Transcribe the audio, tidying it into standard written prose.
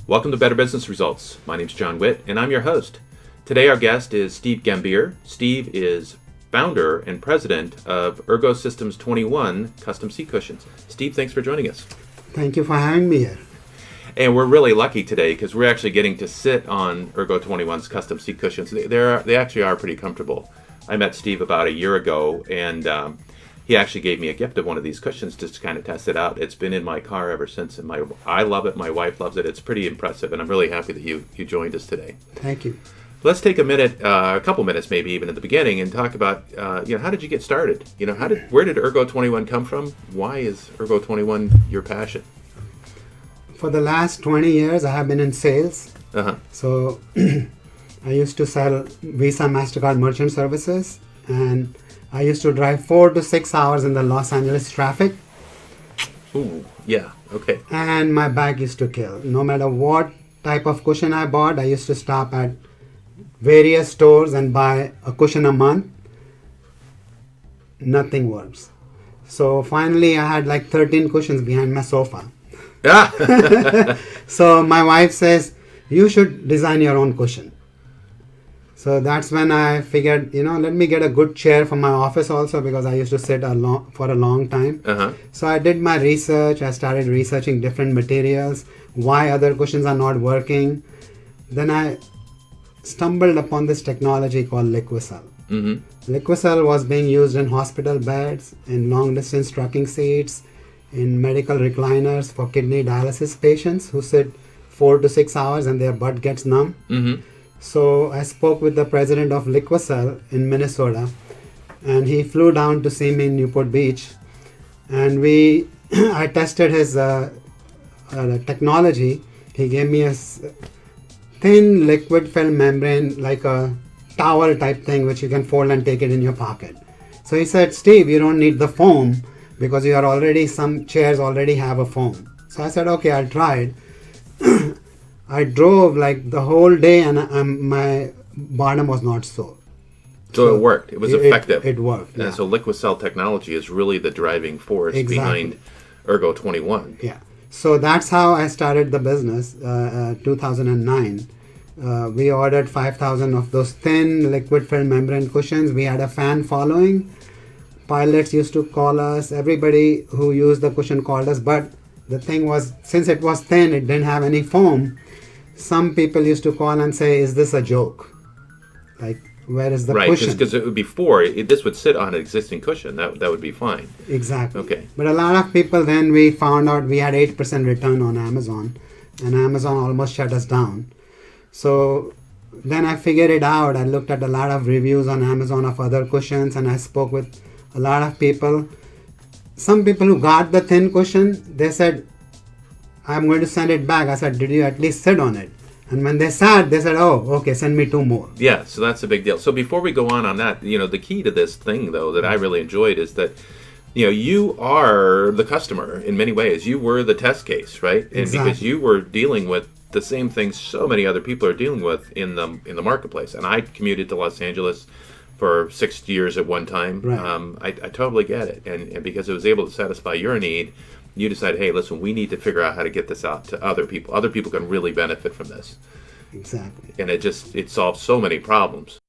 Welcome to Better Business Results. My name's John Whitt, and I'm your host. Today our guest is Steve Gambhir. Steve is founder and president of ERGO Systems 21 custom seat cushions. Steve, thanks for joining us. Thank you for having me here. And we're really lucky today because we're actually getting to sit on ERGO21's custom seat cushions. They actually are pretty comfortable. I met Steve about a year ago, and he actually gave me a gift of one of these cushions just to kind of test it out. It's been in my car ever since, and I love it. My wife loves it. It's pretty impressive, and I'm really happy that you joined us today. Thank you. Let's take a couple minutes, maybe even at the beginning, and talk about how did you get started? Where did ERGO21 come from? Why is ERGO21 your passion? For the last 20 years, I have been in sales. So I used to sell Visa, MasterCard merchant services, and I used to drive 4 to 6 hours in the Los Angeles traffic. Ooh, yeah, okay. And my back used to kill. No matter what type of cushion I bought, I used to stop at various stores and buy a cushion a month. Nothing works. So finally, I had like 13 cushions behind my sofa. So my wife says, you should design your own cushion. So that's when I figured, let me get a good chair for my office also, because I used to sit for a long time. So I did my research. I started researching different materials, why other cushions are not working. Then I stumbled upon this technology called Liquicell. Liquicell was being used in hospital beds, in long distance trucking seats, in medical recliners for kidney dialysis patients who sit 4 to 6 hours and their butt gets numb. So I spoke with the president of Liquicell in Minnesota, and he flew down to see me in Newport Beach, and I tested his technology. He gave me a thin liquid film membrane, like a towel type thing, which you can fold and take it in your pocket. So he said, Steve, you don't need the foam because some chairs already have a foam. So I said, okay, I'll try it. I drove like the whole day, and my bottom was not sore. So it worked. It was effective. It worked. And so Liquicell technology is really the driving force behind ERGO21. Yeah. So that's how I started the business, 2009. We ordered 5,000 of those thin liquid film membrane cushions. We had a fan following. Pilots used to call us. Everybody who used the cushion called us. But the thing was, since it was thin, it didn't have any foam. Some people used to call and say, is this a joke? Like, where is the cushion? Right, because it would this would sit on an existing cushion. That would be fine. Exactly. Okay. But a lot of people, then we found out we had 8% return on Amazon, and Amazon almost shut us down. So then I figured it out. I looked at a lot of reviews on Amazon of other cushions, and I spoke with a lot of people. Some people who got the thin cushion, they said, I'm going to send it back. I said, did you at least sit on it? And when they sat, they said, oh, okay, send me 2 more. Yeah, so that's a big deal. So before we go on that, the key to this thing, though, that I really enjoyed is that, you are the customer in many ways. You were the test case, right? And Exactly. because you were dealing with the same things so many other people are dealing with in the marketplace. And I commuted to Los Angeles for 6 years at one time. Right. I totally get it. And because it was able to satisfy your need, you decided, hey, listen, we need to figure out how to get this out to other people. Other people can really benefit from this. Exactly. And it solves so many problems.